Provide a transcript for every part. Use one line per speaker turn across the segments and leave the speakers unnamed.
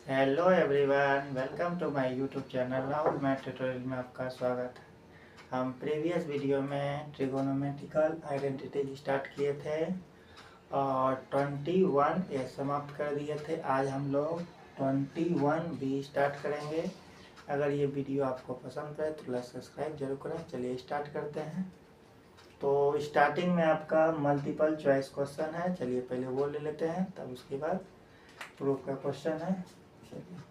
Hello everyone, welcome to my YouTube channel Rahul math tutorial में आपका स्वागत है। हम प्रीवियस वीडियो में ट्रिगोनोमेट्रिकल आइडेंटिटी स्टार्ट किए थे और 21 ए समाप्त कर दिए थे। आज हम लोग 21 बी स्टार्ट करेंगे। अगर ये वीडियो आपको पसंद है तो लाइक सब्सक्राइब जरूर करें। चलिए स्टार्ट करते हैं। तो स्टार्टिंग में आपका मल्टीपल चॉइस क्वेश्चन है। चलिए पहले वो ले लेते हैं, तब उसके बाद प्रूफ का क्वेश्चन है।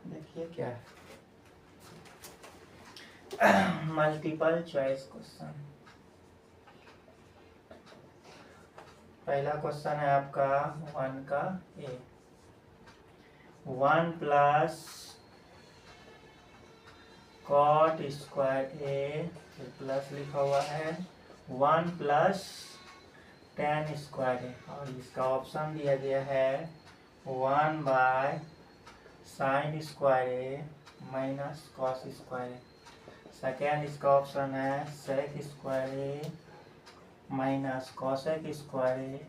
देखिए क्या है, मल्टीपल चॉइस क्वेश्चन। पहला क्वेश्चन है आपका 1 का ए। 1 प्लस कॉट स्क्वायर ए, फिर प्लस लिखा हुआ है 1 प्लस tan स्क्वायर ए, और इसका ऑप्शन दिया गया है 1 by sine square A minus cos square A. Second इसका ऑप्शन है सेक स्क्वायर ए माइनस कॉसेक स्क्वायर ए।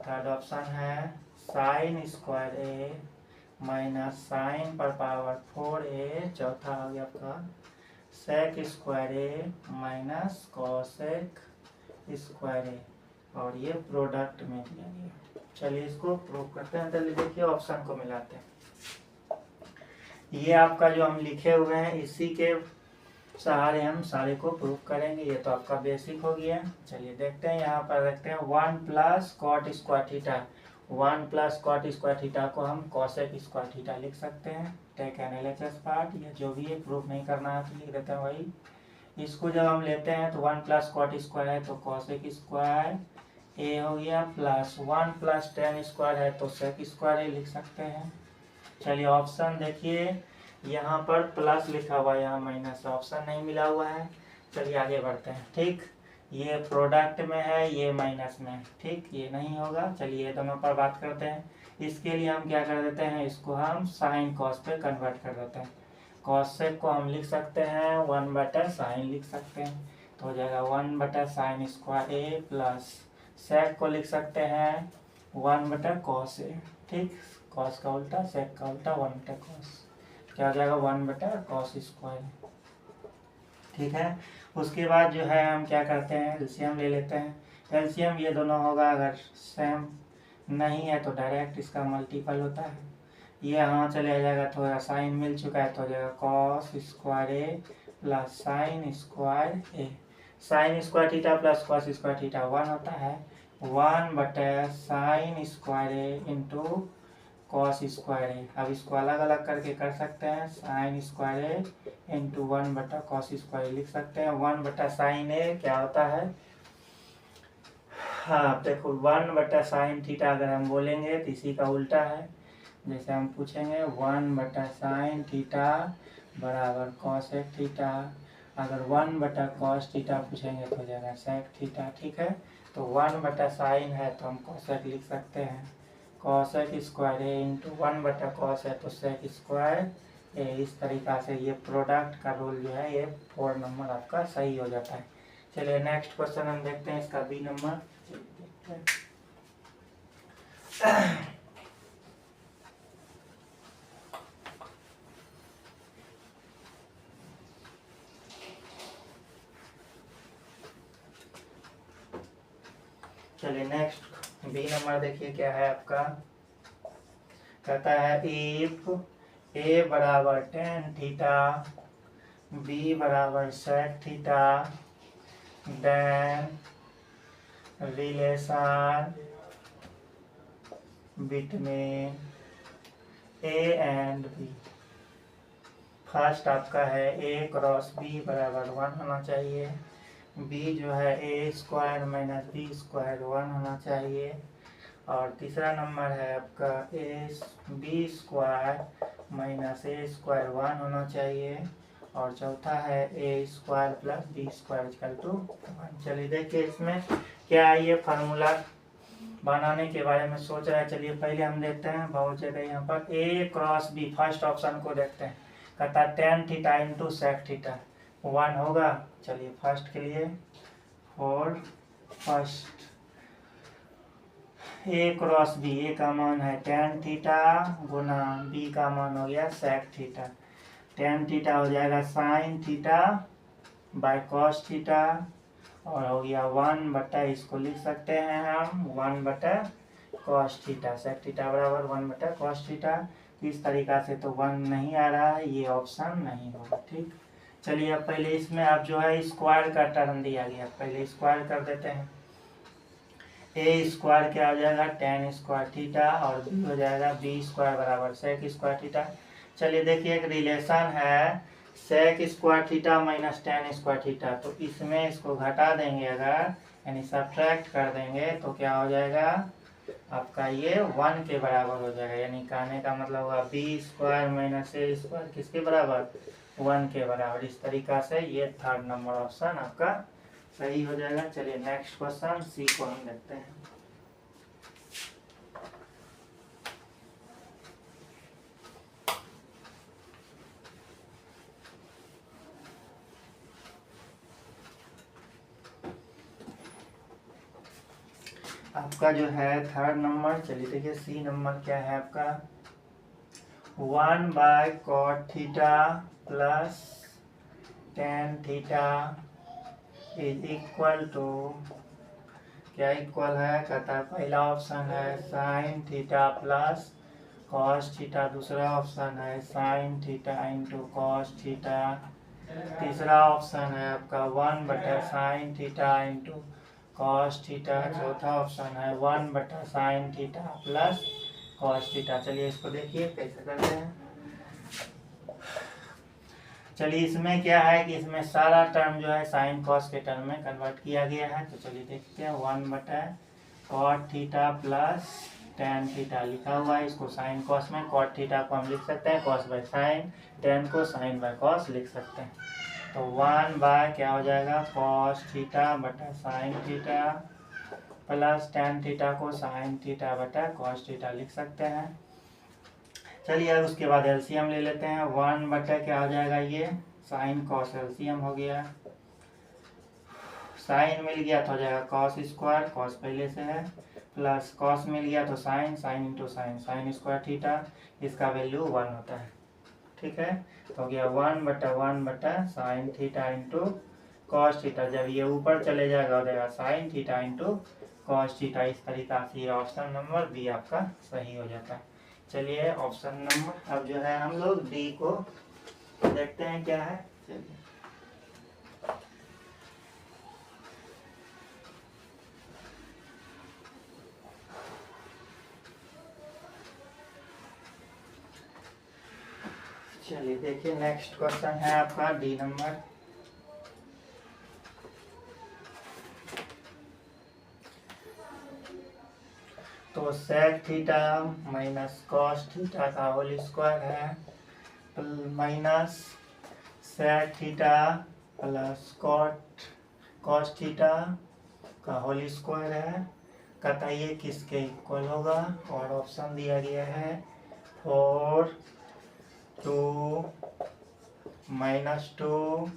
थर्ड ऑप्शन है साइन स्क्वायर ए माइनस साइन पर पावर 4 ए। चौथा हो गया आपका सेक स्क्वायर ए माइनस कॉसेक स्क्वायर ए, और ये प्रोडक्ट में दिया गया। चलिए इसको प्रूव करते हैं। चलिए देखिए ऑप्शन को मिलाते हैं। ये आपका जो हम लिखे हुए हैं इसी के सहारे हम सारे को प्रूव करेंगे। ये तो आपका बेसिक हो गया। चलिए देखते हैं, यहाँ पर देखते हैं 1 plus cot square theta. 1 plus cot square theta को हम कॉसेक स्क्वायर थीटा लिख सकते हैं। टेक एन LHS पार्ट, या जो भी है प्रूफ नहीं करना है तो लिख देते हैं वही। इसको जब हम लेते हैं तो 1 प्लस कॉट स्क्वायर है तो कॉसेक स्क्वायर ए हो गया, प्लस 1 प्लस tan स्क्वायर है तो सेक स्क्वायर ए लिख सकते हैं। चलिए ऑप्शन देखिए, यहाँ पर प्लस लिखा हुआ है, यहाँ माइनस, ऑप्शन नहीं मिला हुआ है। चलिए आगे बढ़ते हैं। ठीक, ये प्रोडक्ट में है, ये माइनस में है। ठीक, ये नहीं होगा। चलिए ये दोनों पर बात करते हैं। इसके लिए हम क्या कर देते हैं, इसको हम साइन कॉस पे कन्वर्ट कर देते हैं। कॉसेक को हम लिख सकते हैं 1 बटा साइन लिख सकते हैं, तो हो जाएगा 1 बटा sine square A, plus sec को लिख सकते हैं 1 बटा कॉस ए। ठीक, कॉस का उल्टा सेक का उल्टा 1 बटा कॉस, क्या हो जाएगा 1 बटा कॉस स्क्वायर। ठीक है, उसके बाद जो है हम क्या करते हैं, एलसीएम ले लेते हैं। एलसीएम ये दोनों होगा, अगर सेम नहीं है तो डायरेक्ट इसका मल्टीपल होता है। ये यहाँ चले जाएगा, थोड़ा साइन मिल चुका है तो हो जाएगा cos square A plus sine square A. Sine square theta plus cos square theta 1 होता है। 1 बटा sine square A into cos square A. अब इसको अलग अलग करके कर सकते हैं, साइन स्क्वायर ए इंटू 1 बटा कॉस स्क्वायर लिख सकते हैं। 1 बटा साइन ए क्या होता है, हाँ देखो 1 बटा साइन थीटा अगर हम बोलेंगे तो इसी का उल्टा है। जैसे हम पूछेंगे 1 बटा साइन थीटा बराबर कॉसेक थीटा, अगर 1 बटा कॉस थीटा पूछेंगे तो हो जाएगा सेक थीटा। ठीक है, तो 1 बटा साइन है तो हम कॉसेक लिख सकते हैं, कॉसेक स्क्वायर ए इंटू 1 बटा कॉस है तो सेक स्क्वायर ए। इस तरीका से ये प्रोडक्ट का रूल जो है ये 4 नंबर आपका सही हो जाता है। चलिए नेक्स्ट क्वेश्चन हम देखते हैं, इसका बी नंबर देखते हैं। चलिए नेक्स्ट बी नंबर देखिए क्या है आपका। कहता है इफ ए बराबर tan थीटा, बी बराबर sec theta, then relation between A and B. First आपका है ए क्रॉस बी बराबर 1 होना चाहिए, बी जो है A square minus B square 1 होना चाहिए, और तीसरा नंबर है आपका A B square minus A square 1 होना चाहिए, और चौथा है A square plus B square equal to 1। चलिए देखिए इसमें क्या ये फार्मूला बनाने के बारे में सोच रहे हैं। चलिए पहले हम देखते हैं, बहुत जगह यहाँ पर A cross B, first option को देखते हैं। कहता है tan theta into sec theta 1 होगा। चलिए फर्स्ट के लिए for first A cross B, A का मान है tan थीटा गुना बी का मान हो गया sec थीटा। tan थीटा हो जाएगा sin theta by cos theta और हो गया 1/, इसको लिख सकते हैं हम 1/, cos थीटा। sec थीटा बराबर 1/, cos थीटा। इस तरीका से तो 1 नहीं आ रहा है, ये ऑप्शन नहीं होगा। ठीक, चलिए अब पहले इसमें अब जो है स्क्वायर का टर्म दिया गया, पहले स्क्वायर कर देते हैं। ए स्क्वायर क्या हो जाएगा tan स्क्वायर थीटा और बी हो जाएगा बी स्क्वायर बराबर sec स्क्वायर थीटा। चलिए देखिए एक रिलेशन है sec square theta minus tan square theta, तो इसमें इसको घटा देंगे अगर, यानी सब्ट्रैक्ट कर देंगे तो क्या हो जाएगा आपका ये 1 के बराबर हो जाएगा। यानी कहने का मतलब होगा B square minus A square किसके बराबर 1 के बराबर। इस तरीका से ये 3rd नंबर ऑप्शन आपका सही हो जाएगा। चलिए नेक्स्ट क्वेश्चन सी को हम देखते हैं। आपका जो है 3rd नंबर, चलिए देखिए सी नंबर क्या है आपका 1/cot theta plus tan theta is equal to, क्या इक्वल है कहता है पहला ऑप्शन है sin theta plus cos theta, दूसरा ऑप्शन है sin theta into cos theta, तीसरा ऑप्शन है आपका 1/sin theta into cos theta, चौथा ऑप्शन है 1/sin theta plus cos theta. चलिए इसको देखिए कैसे करते हैं। चलिए इसमें क्या है कि इसमें सारा टर्म जो है साइन कॉस के टर्म में कन्वर्ट किया गया है। तो चलिए देखते हैं 1/cot theta plus tan theta लिखा हुआ है, इसको साइन कॉस में cot थीटा को हम लिख सकते हैं cos बाय साइन, tan को साइन बाय कॉस लिख सकते हैं। तो 1/ क्या हो जाएगा cos थीटा बटा sine theta plus tan theta को साइन थीटा बटा cos थीटा लिख सकते हैं। चलिए अब उसके बाद एलसीएम ले लेते हैं। 1/, क्या हो जाएगा ये साइन कॉस, एलसीएम हो गया, साइन मिल गया तो हो जाएगा कॉस स्क्वायर, कॉस पहले से है, प्लस कॉस मिल गया तो sine, sine into sine, sine square theta, इसका वैल्यू 1 होता है। ठीक है, तो हो गया 1/1 sine theta into cos theta, जब ये ऊपर चले जाएगा हो जाएगा sine theta into cos theta. इस तरीका से ये ऑप्शन नंबर बी आपका सही हो जाता है। चलिए ऑप्शन नंबर अब जो है हम लोग डी को देखते हैं क्या है। चलिए चलिए देखिए नेक्स्ट क्वेश्चन है आपका डी नंबर। तो sec theta minus cos theta का होल स्क्वायर है minus sec theta plus cos theta का होल स्क्वायर है। बताइए किसके इक्वल होगा, और ऑप्शन दिया गया है 4, 2, -2,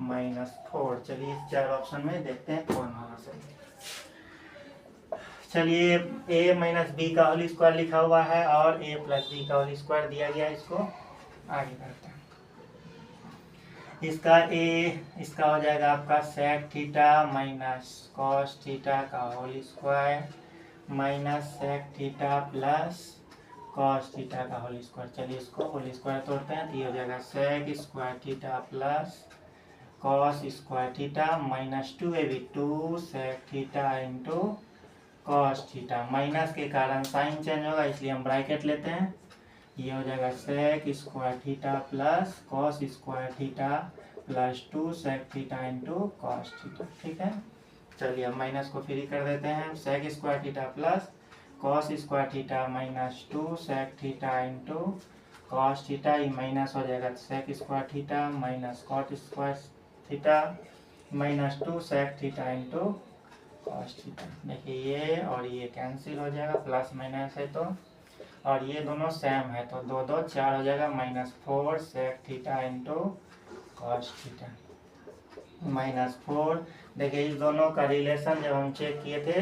-4। चलिए इस 4 ऑप्शन में देखते हैं कौन होना चाहिए। चलिए a माइनस बी का होल स्क्वायर लिखा हुआ है और a प्लस बी का होल स्क्वायर दिया गया है, इसको आगे करते हैं। इसका हो जाएगा आपका sec theta minus cos theta का whole square minus sec theta plus cos theta का होल स्क्वायर। चलिए इसको होल स्क्वायर तोड़ते हैं, तो ये हो जाएगा sec square theta plus cos square theta -2 2 sec theta into cos theta. Minus के कारण साइन चेंज होगा इसलिए हम ब्रैकेट लेते हैं, ये हो जाएगा sec square theta plus cos square theta plus 2 sec theta into cos theta. ठीक है, चलिए हम माइनस को फ्री कर देते हैं, sec square theta plus cos square theta -2 sec theta into cos theta, ये माइनस हो जाएगा sec square theta minus cot square theta -2 sec theta into cos theta. देखिए ये और ये कैंसिल हो जाएगा, प्लस माइनस है तो, और ये दोनों सेम है तो 2 2 4 हो जाएगा -4 sec theta into cos theta -4। देखिए इस दोनों का रिलेशन जब हम चेक किए थे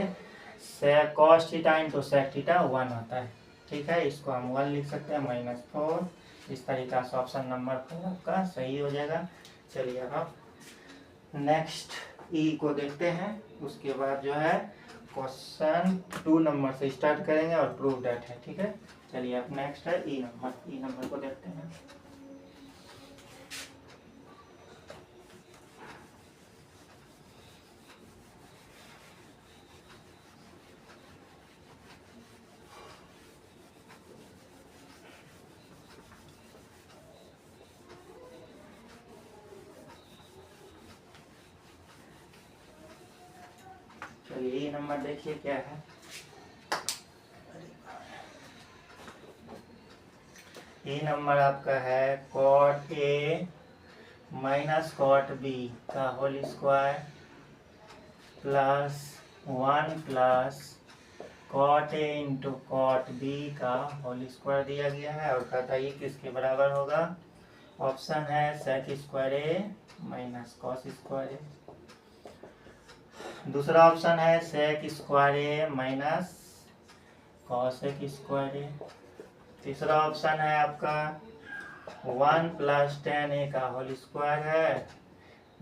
sec cos theta into sec theta 1 होता है। ठीक है, इसको हम 1 लिख सकते हैं -4। इस तरीका से ऑप्शन नंबर 4 आपका सही हो जाएगा। चलिए अब हम नेक्स्ट ई को देखते हैं। उसके बाद जो है क्वेश्चन 2 नंबर से स्टार्ट करेंगे और प्रूव दैट है। ठीक है, चलिए अब नेक्स्ट है ई नंबर को देखते हैं। चलिए ये नंबर देखिए क्या है। ये नंबर आपका है cot A minus cot B का whole square plus 1 plus cot A into cot B का होल स्क्वायर दिया गया है और कहता है ये किसके बराबर होगा। ऑप्शन है सेक स्क्वायर ए माइनस कॉस स्क्वायर ए। दूसरा ऑप्शन है सेक स्क्वायर ए माइनस कॉसेक स्क्वायर ए। तीसरा ऑप्शन है आपका 1 प्लस tan ए का होल स्क्वायर है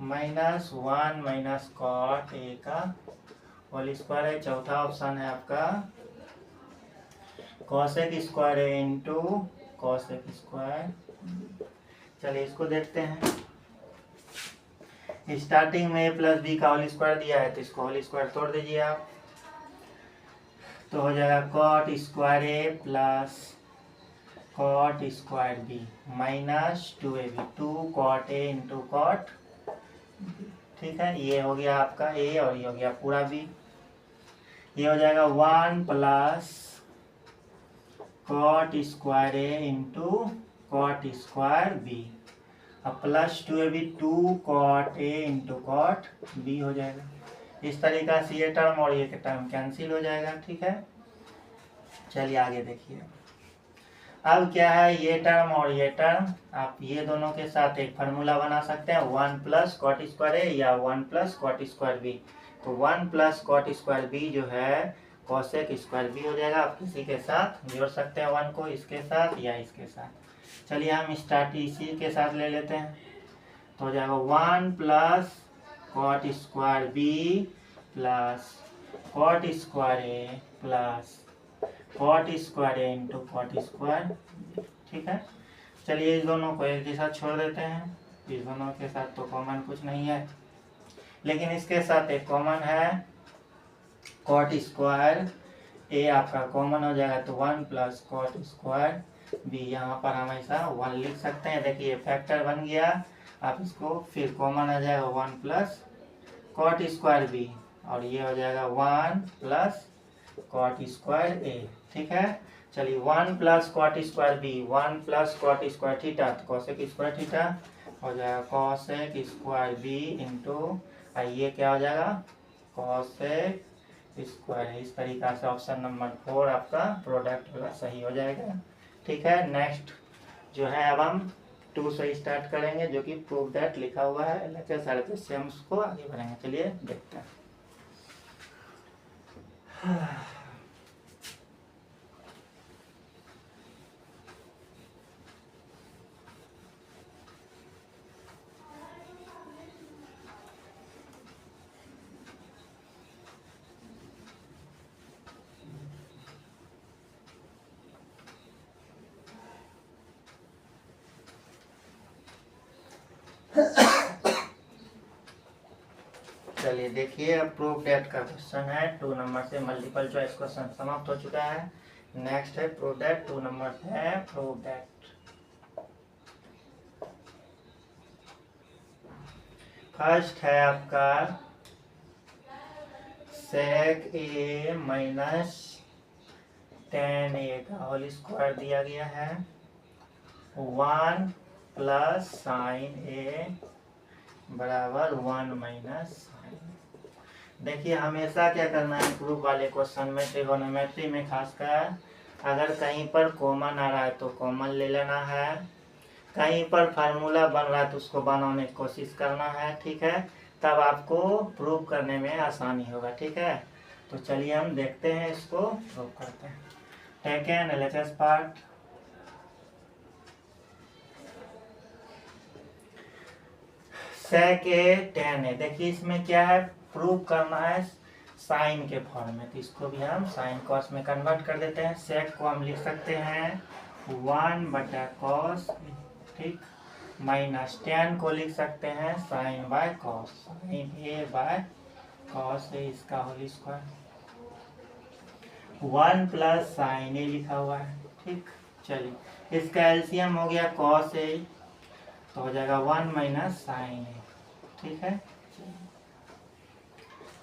-1 माइनस कॉट ए का होल स्क्वायर है। चौथा ऑप्शन है आपका cosec square A into cosec square. चलिए इसको देखते हैं। स्टार्टिंग में a प्लस बी का होल स्क्वायर दिया है तो इसको होल स्क्वायर तोड़ दीजिए आप, तो हो जाएगा cot square A plus cot square B -2ab 2 cot A into cot. ठीक है, ये हो गया आपका ए और ये हो गया पूरा बी। ये हो जाएगा 1 plus cot square A into cot square B अब plus 2ab 2 cot A into cot B हो जाएगा। इस तरीका से ये टर्म और ये टर्म कैंसिल हो जाएगा। ठीक है, चलिए आगे देखिए। अब क्या है, ये टर्म और ये टर्म आप ये दोनों के साथ एक फार्मूला बना सकते हैं 1 प्लस कॉट स्क्वायर ए या 1 प्लस कॉट स्क्वायर बी। तो 1 प्लस कॉट स्क्वायर बी जो है कॉसेक स्क्वायर बी हो जाएगा। आप किसी के साथ जोड़ सकते हैं 1 को, इसके साथ या इसके साथ। चलिए हम स्टार्ट इसी के साथ ले लेते हैं, तो हो जाएगा 1 plus cot square B plus cot square A plus cot square A into cot square. ठीक है, चलिए इस दोनों को एक जैसा छोड़ देते हैं। इस दोनों के साथ तो कॉमन कुछ नहीं है, लेकिन इसके साथ एक कॉमन है कॉट स्क्वायर ए आपका कॉमन हो जाएगा। तो 1 प्लस कॉट स्क्वायर बी, यहाँ पर हमेशा 1 लिख सकते हैं। देखिए फैक्टर बन गया। आप इसको फिर कॉमन आ जाएगा 1 प्लस कॉट स्क्वायर बी और ये हो जाएगा 1 प्लस कॉट स्क्वायर ए। ठीक है, चलिए 1 plus cot square B 1 plus cot square theta तो कॉसेक स्क्वायर थीटा हो जाएगा कॉसेक स्क्वायर बी इंटू ये क्या हो जाएगा कॉसेक स्क्वायर। इस तरीका से ऑप्शन नंबर 4 आपका प्रोडक्ट वाला सही हो जाएगा। ठीक है, नेक्स्ट जो है अब हम 2 से स्टार्ट करेंगे जो कि प्रूव दैट लिखा हुआ है। लेक्चर 3.5 से हम उसको आगे बढ़ेंगे। चलिए देखते हैं। चलिए देखिए, अब प्रूफ दैट का क्वेश्चन है 2 नंबर से। मल्टीपल चॉइस क्वेश्चन समाप्त हो चुका है। नेक्स्ट है प्रूफ दैट। 2 नंबर से है प्रूफ दैट। फर्स्ट है आपका सेक ए माइनस tan ए का होल स्क्वायर दिया गया है 1 प्लस साइन ए बराबर 1 माइनस। देखिए हमेशा क्या करना है प्रूफ वाले क्वेश्चन में, ट्रिगोनोमेट्री में खासकर अगर कहीं पर कॉमन आ रहा है तो कॉमन ले लेना है, कहीं पर फार्मूला बन रहा है तो उसको बनाने की कोशिश करना है। ठीक है, तब आपको प्रूफ करने में आसानी होगा। ठीक है, तो चलिए हम देखते हैं, इसको प्रूव करते हैं। Take an LHS part. sec a tan a, देखिए इसमें क्या है, प्रूव करना है साइन के फॉर्म में, तो इसको भी हम साइन कॉस में कन्वर्ट कर देते हैं। sec को हम लिख सकते हैं 1/cos, ठीक, माइनस tan को लिख सकते हैं sine by cos, sine a by cos A, इसका whole square, 1 plus sine A लिखा हुआ है, ठीक। चलिए इसका एलसीएम हो गया कॉस ए, तो हो जाएगा 1 माइनस साइन ए, ठीक है।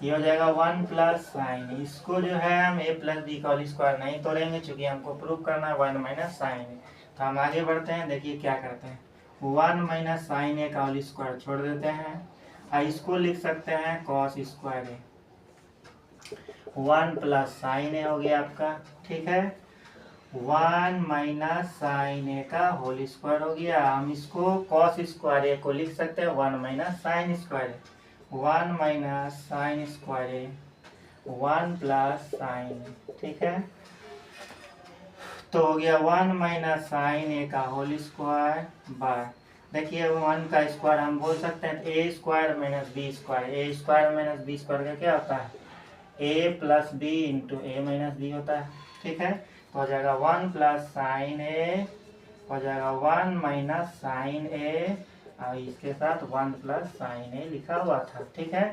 ये हो जाएगा 1 प्लस साइन, इसको जो है हम a प्लस बी का होल स्क्वायर नहीं तोड़ेंगे, चूंकि हमको प्रूव करना है 1 माइनस साइन ए। तो हम आगे बढ़ते हैं, देखिए क्या करते हैं, 1 माइनस साइन ए का होल स्क्वायर छोड़ देते हैं, और इसको लिख सकते हैं cos square A, 1 plus sine A हो गया आपका, ठीक है। 1 माइनस साइन ए का होल स्क्वायर हो गया, हम इसको कॉस स्क्वायर ए को लिख सकते हैं 1 माइनस साइन स्क्वायर ए, 1 माइनस साइन स्क्वायर ए, 1 प्लस साइन, ठीक है। तो हो गया 1 माइनस साइन ए का होल स्क्वायर बाय, देखिए 1 का स्क्वायर हम बोल सकते हैं ए स्क्वायर माइनस बी स्क्वायर, ए स्क्वायर माइनस बी स्क्वायर का क्या होता है, ए प्लस बी इंटू ए माइनस बी होता है, ठीक है। तो हो जाएगा 1 प्लस साइन ए, हो जाएगा 1 माइनस साइन ए, और इसके साथ 1 प्लस साइन ए लिखा हुआ था, ठीक है।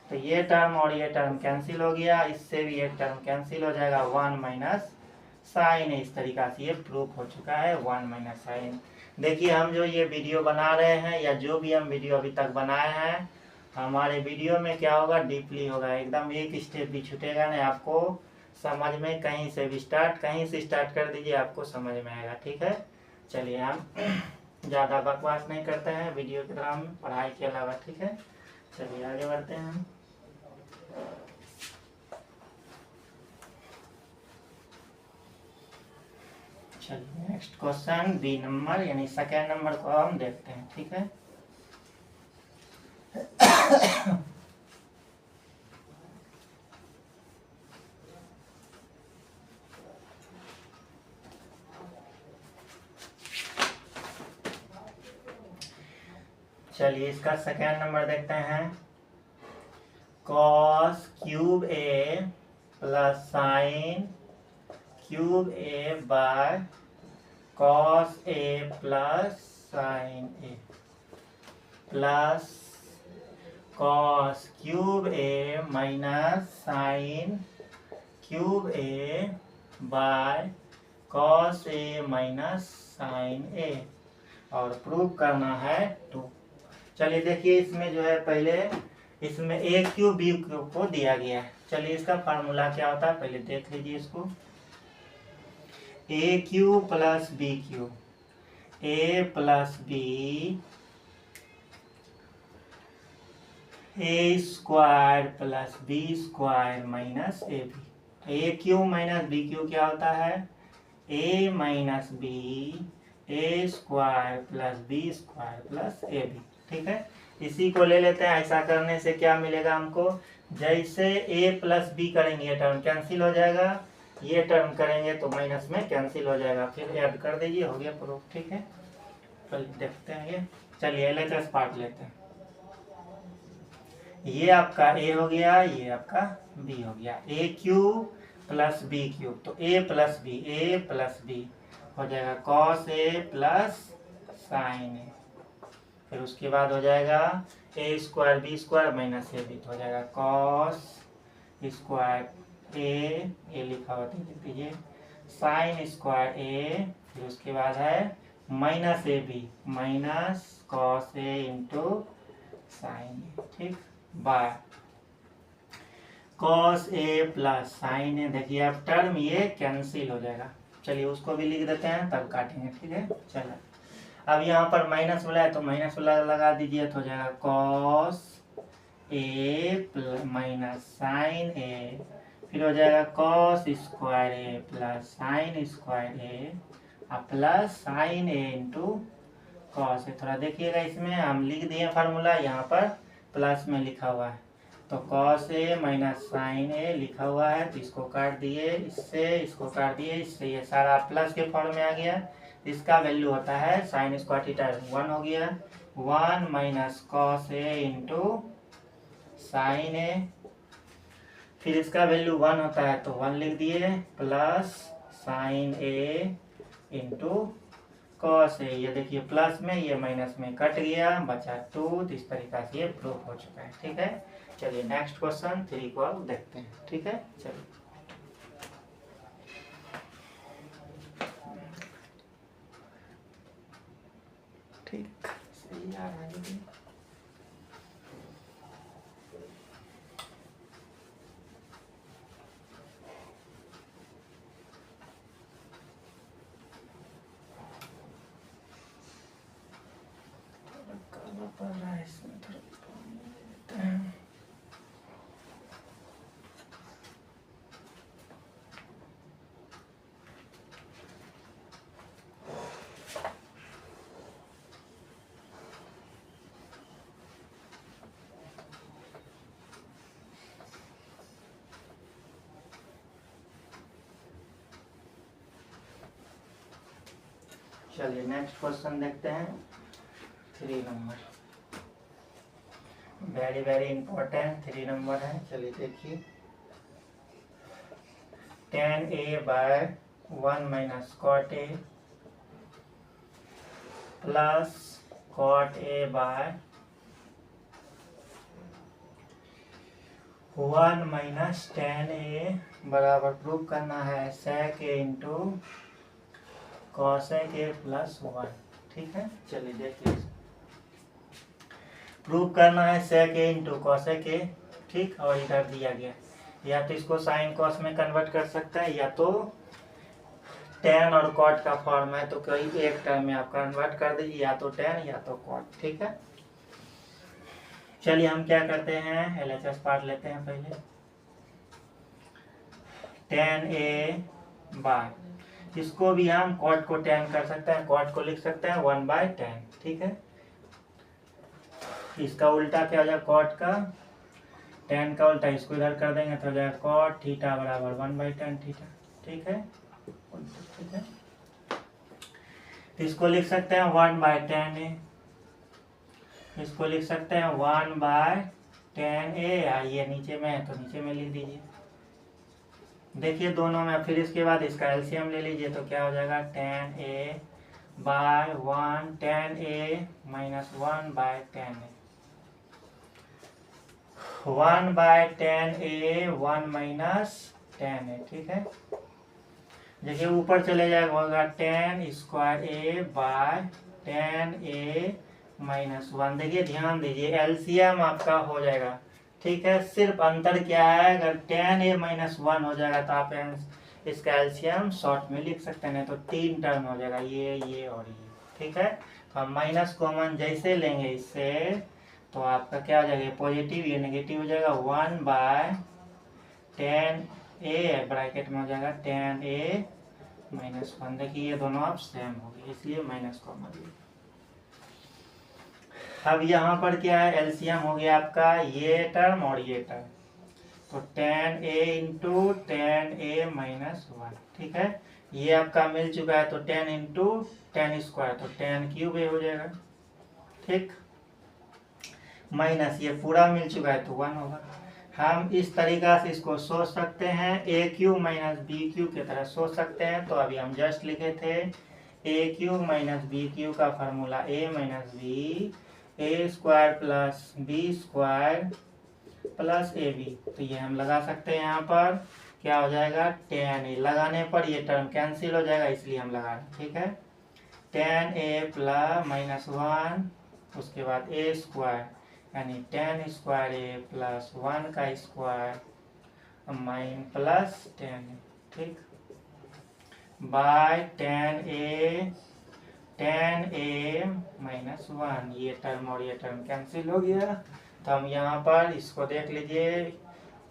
तो ये टर्म और ये टर्म कैंसिल हो गया, इससे भी एक टर्म कैंसिल हो जाएगा, 1 माइनस साइन ए। इस तरीका से ये प्रूफ हो चुका है 1 माइनस साइन। देखिए हम जो ये वीडियो बना रहे हैं, या जो भी हम वीडियो अभी तक बनाए हैं, हमारे वीडियो में क्या होगा, डीपली होगा, एकदम एक स्टेप भी छूटेगा नहीं, आपको समझ में कहीं से भी कहीं से स्टार्ट कर दीजिए, आपको समझ में आएगा, ठीक है। चलिए हम ज़्यादा बकवास नहीं करते हैं वीडियो के दौरान पढ़ाई के अलावा, ठीक है। चलिए आगे बढ़ते हैं हम। चलिए नेक्स्ट क्वेश्चन बी नंबर यानी सेकेंड नंबर को हम देखते हैं, ठीक है। चलिए इसका सेकेंड नंबर देखते हैं, cos cube A plus sine cube A by cos A plus sine A plus cos cube A minus sine cube A by cos A minus sine A, और प्रूव करना है 2। चलिए देखिए इसमें जो है, पहले इसमें ए क्यू बी क्यू को दिया गया है। चलिए इसका फार्मूला क्या होता है पहले देख लीजिए इसको, A cube plus B cube, A plus B A square plus B square minus A B. A cube minus B cube क्या होता है, A minus B A square plus B square plus A B, ठीक है। इसी को ले लेते हैं, ऐसा करने से क्या मिलेगा हमको, जैसे ए प्लस बी करेंगे ये टर्म कैंसिल हो जाएगा, ये टर्म करेंगे तो माइनस में कैंसिल हो जाएगा, फिर ऐड कर दीजिए, हो गया प्रूफ, ठीक है। चलिए देखते हैं ये, चलिए LHS पार्ट लेते हैं। ये आपका ए हो गया, ये आपका बी हो गया, A cube plus B cube, तो ए प्लस बी हो जाएगा cos A plus sine A, फिर उसके बाद हो जाएगा A square B square minus A B, तो हो जाएगा कॉस स्क्वायर ए लिखा हुआ लिख दीजिए, साइन स्क्वायर ए, फिर उसके बाद है minus A B minus cos A into sine A, ठीक, by cos A plus sine A. देखिए अब टर्म ये कैंसिल हो जाएगा, चलिए उसको भी लिख देते हैं तब काटेंगे, ठीक है। चलो अब यहाँ पर माइनस वाला है तो माइनस वाला लगा दीजिए, तो हो जाएगा cos A minus sine A, फिर हो जाएगा cos square A plus sine square A plus sine A into cos A. थोड़ा देखिएगा, इसमें हम लिख दिए फार्मूला, यहाँ पर प्लस में लिखा हुआ है, तो cos A minus sine A लिखा हुआ है, तो इसको काट दिए, इसको काट दिए, इससे ये सारा प्लस के फॉर्म में आ गया। इसका वैल्यू होता है साइन स्क्वायर थीटा 1 हो गया, 1 minus cos A into sine A. फिर इसका वैल्यू 1 होता है तो 1 लिख दिए, plus sine A into cos A. ये देखिए प्लस में ये माइनस में कट गया, बचा 2। तो इस तरीका से ये प्रूफ हो चुका है। ठीक है, चलिए नेक्स्ट क्वेश्चन 3 को अब देखते हैं। ठीक है, चलिए ठीक सही आ रहा है। पड़ रहा है इसमें थोड़ा पानी देते हैं। चलिए नेक्स्ट क्वेश्चन देखते हैं 3 नंबर। वेरी वेरी इंपॉर्टेंट 3 नंबर है। चलिए देखिए, tan a by 1 minus cot A plus cot A by 1 minus tan a बराबर प्रूव करना है sec a into cosec a plus 1। ठीक है, चलिए देखिए, प्रूव करना है sec a into cosec a। ठीक, और इधर दिया गया, या तो इसको साइन कॉस में कन्वर्ट कर सकता है, या तो tan और cot का फॉर्म है तो कोई एक टर्म में आप कन्वर्ट कर दीजिए, या तो tan या तो cot। ठीक है, चलिए हम क्या करते हैं, LHS पार्ट लेते हैं पहले। tan a बाय, इसको भी हम cot को tan कर सकते हैं, cot को लिख सकते हैं 1 बाय tan। ठीक है, इसका उल्टा क्या हो जाएगा, cot का, tan का उल्टा इसको इधर कर देंगे तो हो जाएगा cot थीटा बराबर 1 बाई tan थीटा। ठीक है, ठीक है, इसको लिख सकते हैं 1 बाय tan a, इसको लिख सकते हैं 1 बाय tan a। ये नीचे में है तो नीचे में लिख दीजिए। देखिए दोनों में, फिर इसके बाद इसका एलसीएम ले लीजिए तो क्या हो जाएगा, tan a by 1 tan a minus 1 by tan a, 1 by tan a 1 minus tan a। ठीक है, देखिए ऊपर चले जाएगा, होगा tan square a by tan a minus 1। देखिए ध्यान दीजिए, एलसीएम आपका हो जाएगा। ठीक है, सिर्फ अंतर क्या है, अगर tan a माइनस 1 हो जाएगा तो आप इसका एलसीएम शॉर्ट में लिख सकते हैं, तो 3 टर्म हो जाएगा, ये और ये। ठीक है, तो हम माइनस कॉमन जैसे लेंगे इससे तो आपका क्या हो जाएगा, पॉजिटिव, ये नेगेटिव हो जाएगा, 1 बाय tan a ब्रैकेट में हो जाएगा tan a माइनस 1। देखिए ये दोनों आप सेम हो गए, इसलिए माइनस कॉमन लिया। अब यहाँ पर क्या है, एलसीएम हो गया आपका ये टर्म और ये टर्म, तो tan a into tan a minus 1। ठीक है, ये आपका मिल चुका है, तो tan इंटू tan स्क्वायर, तो tan क्यूब a हो जाएगा। ठीक, माइनस ये पूरा मिल चुका है तो 1 होगा। हम इस तरीका से इसको सोच सकते हैं, ए क्यूब माइनस बी क्यूब की तरह सोच सकते हैं। तो अभी हम जस्ट लिखे थे A cube minus B cube का formula A minus B, A square plus B square plus A B. तो ये हम लगा सकते हैं, यहाँ पर क्या हो जाएगा, tan a, लगाने पर ये टर्म कैंसिल हो जाएगा इसलिए हम लगा रहे हैं। ठीक है, tan a प्लस माइनस 1, उसके बाद a स्क्वायर यानी tan स्क्वायर a प्लस 1 का square mine plus tan a। ठीक, बाय tan a माइनस 1, ये टर्म और ये टर्म कैंसिल हो गया। तो हम यहाँ पर इसको देख लीजिए,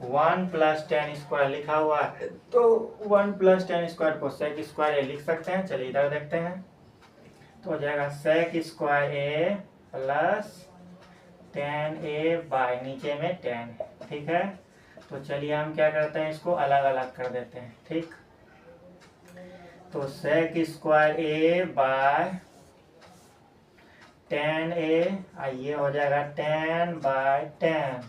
1 प्लस tan स्क्वायर लिखा हुआ है, तो 1 प्लस tan स्क्वायर को sec स्क्वायर a लिख सकते हैं। चलिए इधर देखते हैं, तो हो जाएगा sec square a plus tan a by नीचे में tan है। ठीक है। तो चलिए हम क्या करते हैं, इसको अलग अलग कर देते हैं। ठीक, तो sec square A by tan A, ये हो जाएगा 10/10,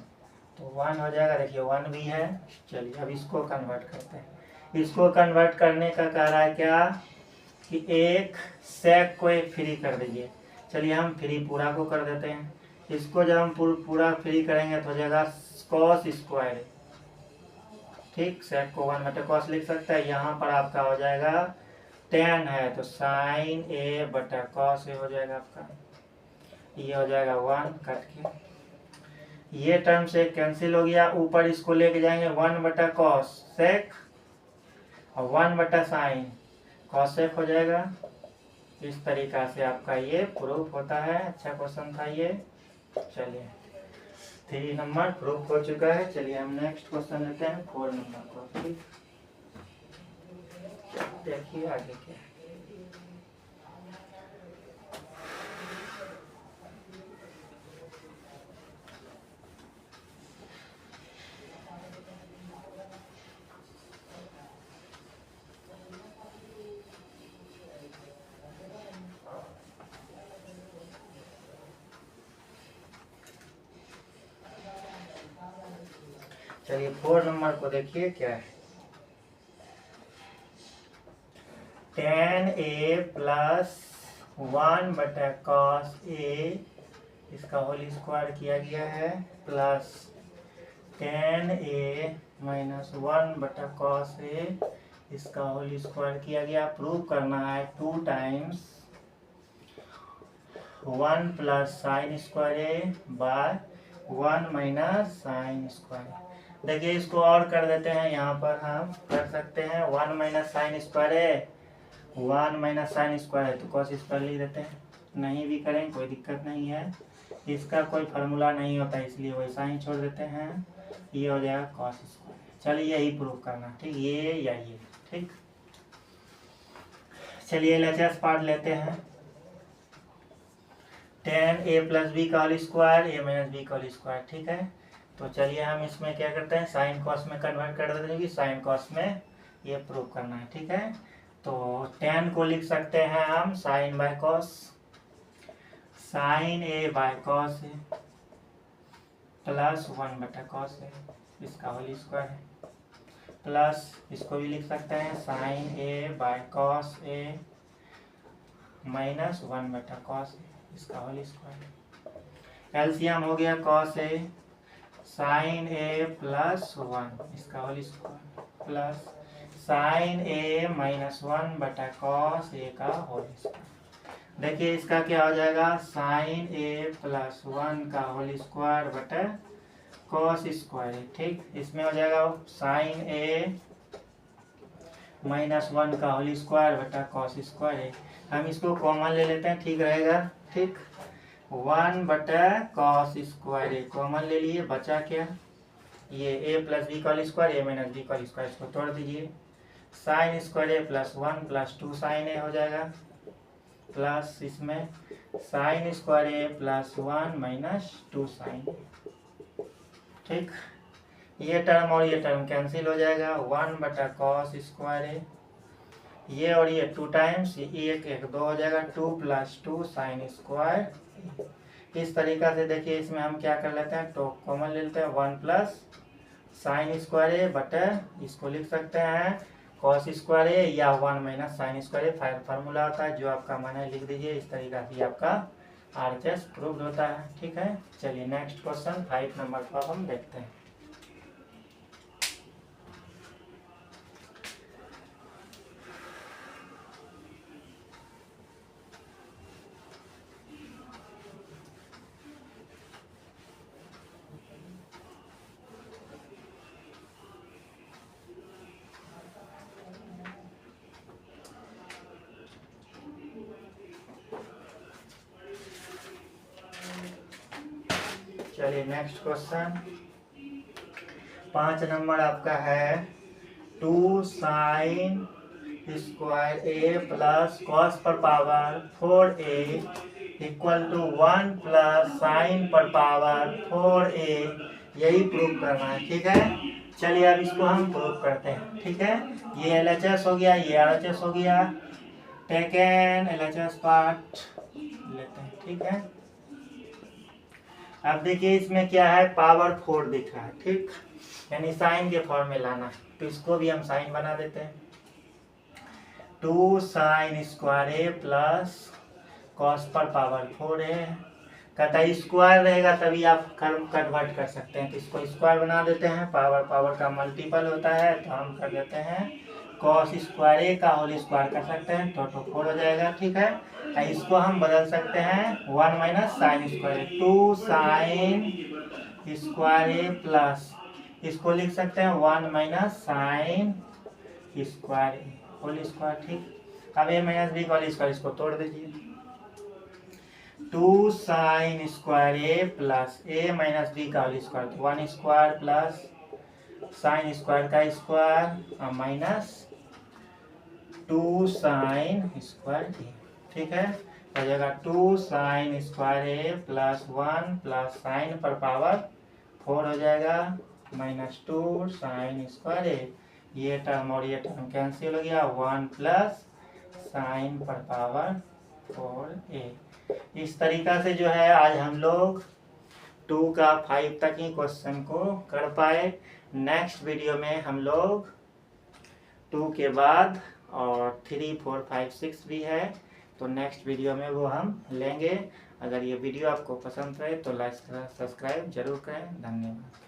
तो 1 हो जाएगा। देखिए 1 भी है। चलिए अब इसको कन्वर्ट करते हैं। इसको कन्वर्ट करने का कह रहा है क्या कि एक सेक को एक फ्री कर दीजिए। चलिए हम फ्री पूरा को कर देते हैं। इसको जब हम पूरा फ्री करेंगे तो हो जाएगा कॉस स्क्वायर। ठीक, सेक को 1/cos लिख सकता है। यहाँ पर आपका हो जाएगा 10 है तो साइन ए बटा कॉस ए हो जाएगा आपका। ये हो जाएगा 1 कट के, ये टर्म से कैंसिल हो गया। ऊपर इसको लेके जाएंगे 1/cos सेक और 1/sin कॉस सेक हो जाएगा। इस तरीका से आपका ये प्रूफ होता है। अच्छा क्वेश्चन था ये। चलिए 3 नंबर प्रूफ हो चुका है। चलिए हम नेक्स्ट क्वेश्चन लेते हैं 4 नंबर को। ठीक, देखिए आगे क्या है। चलिए 4 नंबर को देखिए क्या है। 10a प्लस 1/cos a, इसका होल स्क्वायर किया गया है, plus 10a minus 1/cos a, इसका होल स्क्वायर किया गया। प्रूव करना है 2 times 1 plus sine square A by 1 minus sine square. देखिए इसको और कर देते हैं। यहाँ पर हम कर सकते हैं 1 माइनस साइन स्क्वायर है, 1 माइनस साइन स्क्वायर है तो कॉस स्क्वायर लिख देते हैं। नहीं भी करें कोई दिक्कत नहीं है, इसका कोई फार्मूला नहीं होता इसलिए वैसा ही छोड़ देते हैं। ये हो जाएगा कॉस स्क्वायर। चलिए यही प्रूफ करना। ठीक, ये या ये। ठीक, चलिए एलएचएस पार्ट लेते हैं। 10a प्लस बी का whole square, a minus B का होल स्क्वायर। ठीक है, तो चलिए हम इसमें क्या करते हैं, साइन कॉस में कन्वर्ट कर देते हैं कि साइन कॉस में ये प्रूव करना है। ठीक है, तो 10 को लिख सकते हैं हम sine by cos, sine A by cos A plus 1/cos A, इसका होल स्क्वायर है, प्लस इसको भी लिख सकते हैं sine A by cos A minus 1/cos A, इसका होल स्क्वायर। एलसीएम हो गया cos A sine A plus 1, इसका whole square, plus sine A minus 1/cos A का होल स्क्वायर। देखिए इसका क्या हो जाएगा, साइन ए प्लस 1 का होल स्क्वायर बटा कॉस स्क्वायर है। ठीक, इसमें हो जाएगा साइन ए माइनस 1 का होल स्क्वायर बटा कॉस स्क्वायर है। हम इसको कॉमन ले लेते हैं, ठीक रहेगा। ठीक, 1/cos स्क्वायर है कॉमन ले लिए, बचा क्या, ये a प्लस बी का whole square, a minus B का होल स्क्वायर, इसको तोड़ दीजिए। Sine square A plus 1 plus 2 sine A हो जाएगा, प्लस इसमें sine square A plus 1 minus 2 sine. ठीक, ये टर्म और ये टर्म कैंसिल हो जाएगा, 1/cos स्क्वायर है, ये और ये 2 टाइम्स, ये 1 2 हो जाएगा, 2 प्लस 2 साइन स्क्वायर। इस तरीका से देखिए इसमें हम क्या कर लेते हैं, तो कॉमन ले लेते हैं 1 प्लस साइन स्क्वायर है बटा, इसको लिख सकते हैं कॉस स्क्वायर है या 1 माइनस साइन स्क्वायर है। फार्मूला होता है, जो आपका मन है लिख दीजिए। इस तरीका से आपका आरएचएस प्रूव्ड होता है। ठीक है, चलिए नेक्स्ट क्वेश्चन 5 नंबर पर हम देखते हैं। चलिए नेक्स्ट क्वेश्चन 5 नंबर आपका है 2 sine square A plus cos पर power 4a equal to 1 plus sine पर पावर 4a, यही प्रूव करना है, ठीक है। चलिए अब इसको हम प्रूव करते हैं, ठीक है। ये LHS हो गया, ये RHS हो गया, टेकन LHS पार्ट लेते हैं, ठीक है। अब देखिए इसमें क्या है, पावर 4 दिख रहा है, ठीक, यानी साइन के फॉर्म में लाना है, तो इसको भी हम साइन बना देते हैं। 2 sine square A plus cos पर पावर 4 है, कहता है स्क्वायर रहेगा तभी आप कन्वर्ट कर सकते हैं, तो इसको स्क्वायर बना देते हैं, पावर पावर का मल्टीपल होता है, तो हम कर देते हैं कॉस स्क्वायर ए का होल स्क्वायर कर सकते हैं, तो 4 हो जाएगा, ठीक है। इसको हम बदल सकते हैं 1 minus sine square, 2 sine square A plus, इसको लिख सकते हैं 1 minus sine square A whole square, ठीक। अब ए माइनस बी का होल स्क्वायर, इसको तोड़ दीजिए, 2 sine square A plus A minus B का whole square, 1 square plus sine square का square minus 2 sine square A, ठीक है। हो जाएगा 2 sine square A plus 1 plus sine पर पावर 4 हो जाएगा माइनस 2 साइन स्क्वायर ए, ये टर्म और ये टर्म कैंसिल हो गया, 1 प्लस साइन पर पावर 4a। इस तरीका से जो है आज हम लोग 2 का 5 तक ही क्वेश्चन को कर पाए। नेक्स्ट वीडियो में हम लोग 2 के बाद और 3, 4, 5, 6 भी है, तो नेक्स्ट वीडियो में वो हम लेंगे। अगर ये वीडियो आपको पसंद आए तो लाइक सब्सक्राइब जरूर करें। धन्यवाद।